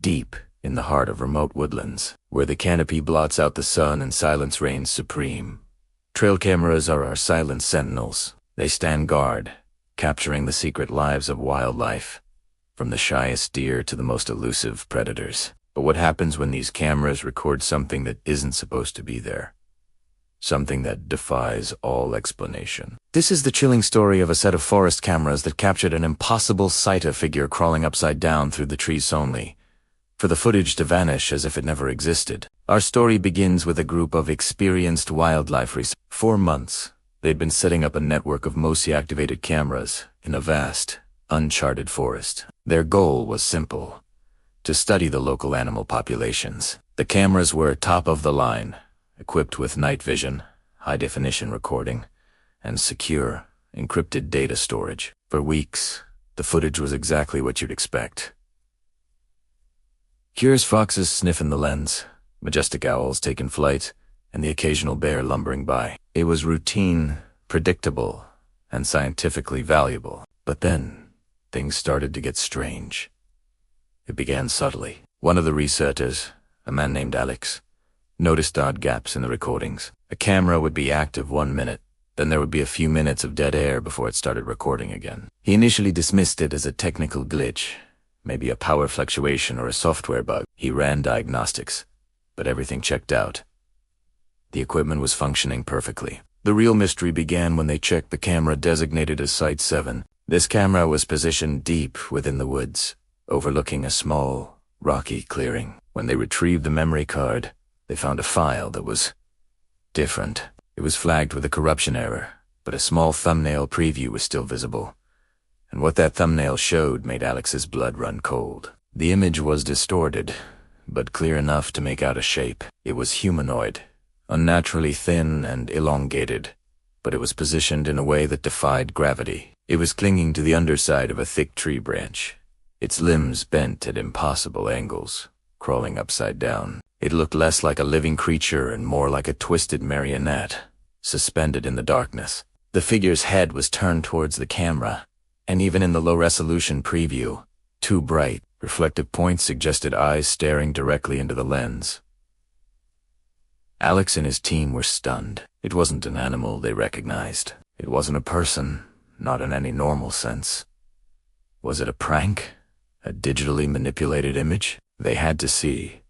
deep in the heart of remote woodlands, where the canopy blots out the sun and silence reigns supreme. Trail cameras are our silent sentinels. They stand guard, capturing the secret lives of wildlife, from the shyest deer to the most elusive predators. But what happens when these cameras record something that isn't supposed to be there? Something that defies all explanation. This is the chilling story of a set of forest cameras that captured an impossible sight: a figure crawling upside down through the trees only, for the footage to vanish as if it never existed. Our story begins with a group of experienced wildlife researchers. 4 months, they'd been setting up a network of MOSI-activated cameras in a vast, uncharted forest. Their goal was simple: to study the local animal populations. The cameras were top of the line, equipped with night vision, high-definition recording, and secure, encrypted data storage. For weeks, the footage was exactly what you'd expect. Curious foxes sniffing the lens, majestic owls taking flight, and the occasional bear lumbering by. It was routine, predictable, and scientifically valuable. But then, things started to get strange. It began subtly. One of the researchers, a man named Alex, noticed odd gaps in the recordings. A camera would be active 1 minute, then there would be a few minutes of dead air before it started recording again. He initially dismissed it as a technical glitch, maybe a power fluctuation or a software bug. He ran diagnostics, but everything checked out. The equipment was functioning perfectly. The real mystery began when they checked the camera designated as Site 7. This camera was positioned deep within the woods, overlooking a small, rocky clearing. When they retrieved the memory card, they found a file that was different. It was flagged with a corruption error, but a small thumbnail preview was still visible. And what that thumbnail showed made Alex's blood run cold. The image was distorted, but clear enough to make out a shape. It was humanoid, unnaturally thin and elongated, but it was positioned in a way that defied gravity. It was clinging to the underside of a thick tree branch, its limbs bent at impossible angles, crawling upside down. It looked less like a living creature and more like a twisted marionette, suspended in the darkness. The figure's head was turned towards the camera, and even in the low-resolution preview, too bright, reflective points suggested eyes staring directly into the lens. Alex and his team were stunned. It wasn't an animal they recognized. It wasn't a person, not in any normal sense. Was it a prank? A digitally manipulated image? They had to see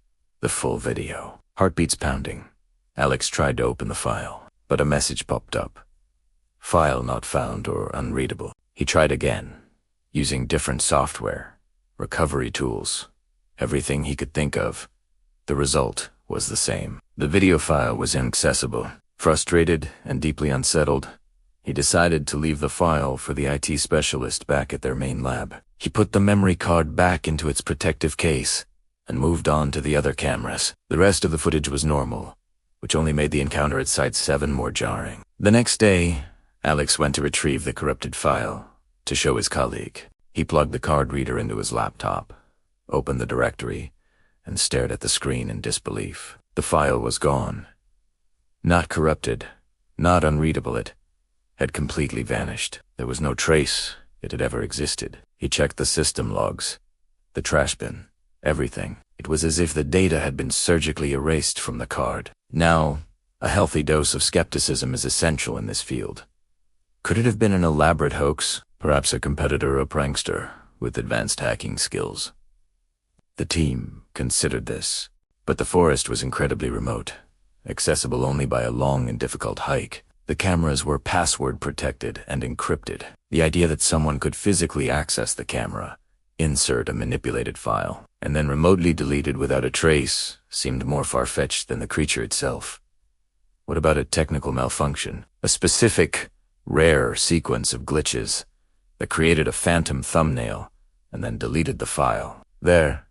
the full video. Heartbeats pounding. Alex tried to open the file, but a message popped up. File not found or unreadable. He tried again, using different software, recovery tools, everything he could think of. The result was the same. The video file was inaccessible. Frustrated and deeply unsettled, he decided to leave the file for the IT specialist back at their main lab. He put the memory card back into its protective case and moved on to the other cameras. The rest of the footage was normal, which only made the encounter at Site 7 more jarring. The next day, Alex went to retrieve the corrupted file to show his colleague. He plugged the card reader into his laptop, opened the directory, and stared at the screen in disbelief. The file was gone. Not corrupted, not unreadable. It had completely vanished. There was no trace it had ever existed. He checked the system logs, the trash bin, everything. It was as if the data had been surgically erased from the card. Now, a healthy dose of skepticism is essential in this field. Could it have been an elaborate hoax? Perhaps a competitor or prankster with advanced hacking skills. The team considered this, but the forest was incredibly remote, accessible only by a long and difficult hike. The cameras were password protected and encrypted. The idea that someone could physically access the camera, insert a manipulated file, and then remotely delete it without a trace seemed more far-fetched than the creature itself. What about a technical malfunction? A specific, rare sequence of glitches that created a phantom thumbnail and then deleted the file. There,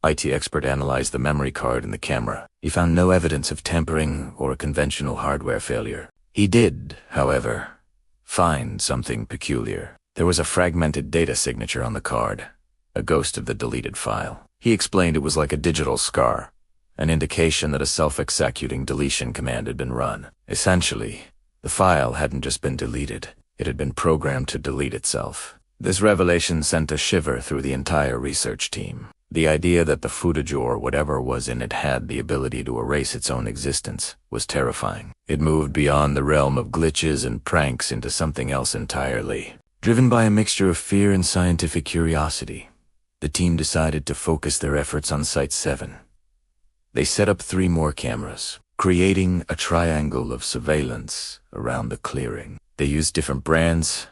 IT expert analyzed the memory card and the camera. He found no evidence of tampering or a conventional hardware failure. He did, however, find something peculiar. There was a fragmented data signature on the card, a ghost of the deleted file. He explained it was like a digital scar, an indication that a self-executing deletion command had been run. Essentially, the file hadn't just been deleted, it had been programmed to delete itself. This revelation sent a shiver through the entire research team. The idea that the footage or whatever was in it had the ability to erase its own existence was terrifying. It moved beyond the realm of glitches and pranks into something else entirely. Driven by a mixture of fear and scientific curiosity, the team decided to focus their efforts on Site 7. They set up 3 more cameras, creating a triangle of surveillance around the clearing. They used different brands,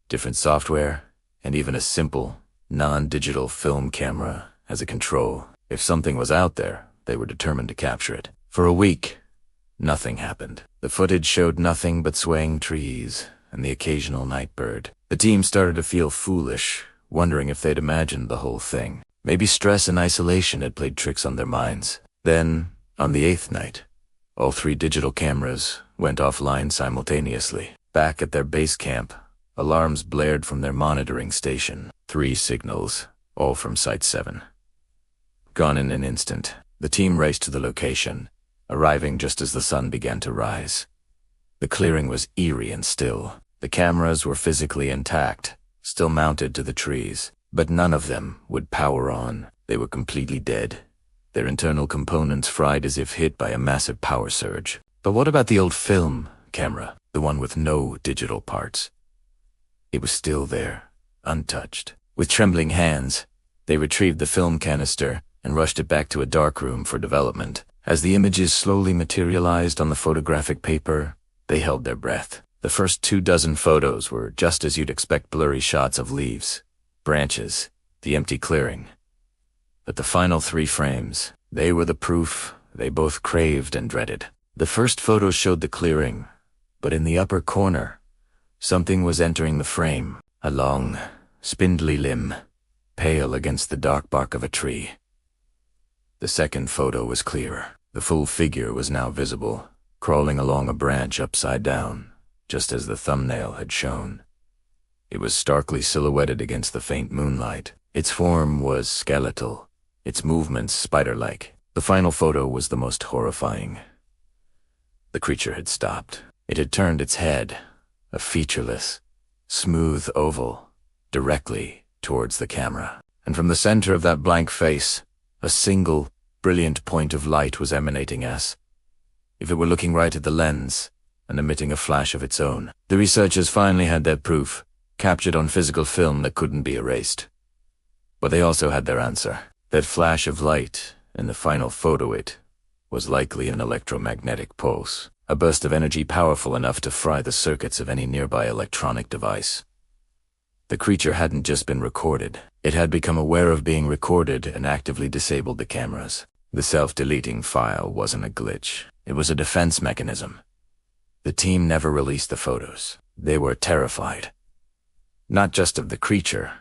different software, and even a simple, non-digital film camera as a control. If something was out there, they were determined to capture it. For a week, nothing happened. The footage showed nothing but swaying trees and the occasional night bird. The team started to feel foolish, wondering if they'd imagined the whole thing. Maybe stress and isolation had played tricks on their minds. Then, on the 8th night, all 3 digital cameras went offline simultaneously. Back at their base camp, alarms blared from their monitoring station. 3 signals, all from Site 7. Gone in an instant, the team raced to the location, arriving just as the sun began to rise. The clearing was eerie and still. The cameras were physically intact, still mounted to the trees, but none of them would power on. They were completely dead, their internal components fried as if hit by a massive power surge. But what about the old film camera, the one with no digital parts? It was still there, untouched. With trembling hands, they retrieved the film canister and rushed it back to a dark room for development. As the images slowly materialized on the photographic paper, they held their breath. The first 24 photos were just as you'd expect, blurry shots of leaves, branches, the empty clearing. But the final 3 frames, they were the proof they both craved and dreaded. The first photo showed the clearing, but in the upper corner, something was entering the frame. A long, spindly limb, pale against the dark bark of a tree. The second photo was clearer. The full figure was now visible, crawling along a branch upside down, just as the thumbnail had shown. It was starkly silhouetted against the faint moonlight. Its form was skeletal, its movements spider-like. The final photo was the most horrifying. The creature had stopped. It had turned its head, a featureless, smooth oval, directly towards the camera. And from the center of that blank face, a single, brilliant point of light was emanating as if it were looking right at the lens and emitting a flash of its own. The researchers finally had their proof, captured on physical film that couldn't be erased. But they also had their answer. That flash of light in the final photo, it was likely an electromagnetic pulse, a burst of energy powerful enough to fry the circuits of any nearby electronic device. The creature hadn't just been recorded. It had become aware of being recorded and actively disabled the cameras. The self-deleting file wasn't a glitch. It was a defense mechanism. The team never released the photos. They were terrified. Not just of the creature,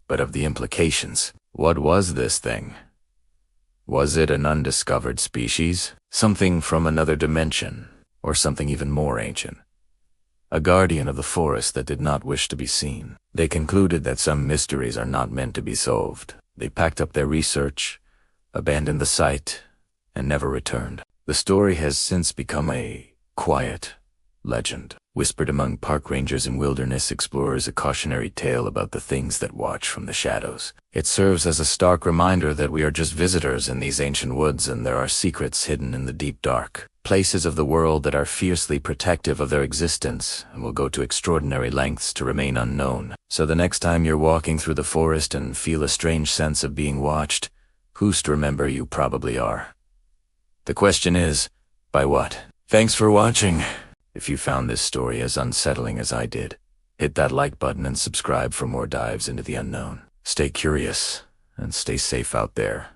but of the implications. What was this thing? Was it an undiscovered species? Something from another dimension? Or something even more ancient? A guardian of the forest that did not wish to be seen. They concluded that some mysteries are not meant to be solved. They packed up their research, abandoned the site, and never returned. The story has since become a quiet legend, whispered among park rangers and wilderness explorers, a cautionary tale about the things that watch from the shadows. It serves as a stark reminder that we are just visitors in these ancient woods, and there are secrets hidden in the deep dark, places of the world that are fiercely protective of their existence and will go to extraordinary lengths to remain unknown. So the next time you're walking through the forest and feel a strange sense of being watched, who's to remember you probably are. The question is, by what? Thanks for watching. If you found this story as unsettling as I did, hit that like button and subscribe for more dives into the unknown. Stay curious and stay safe out there.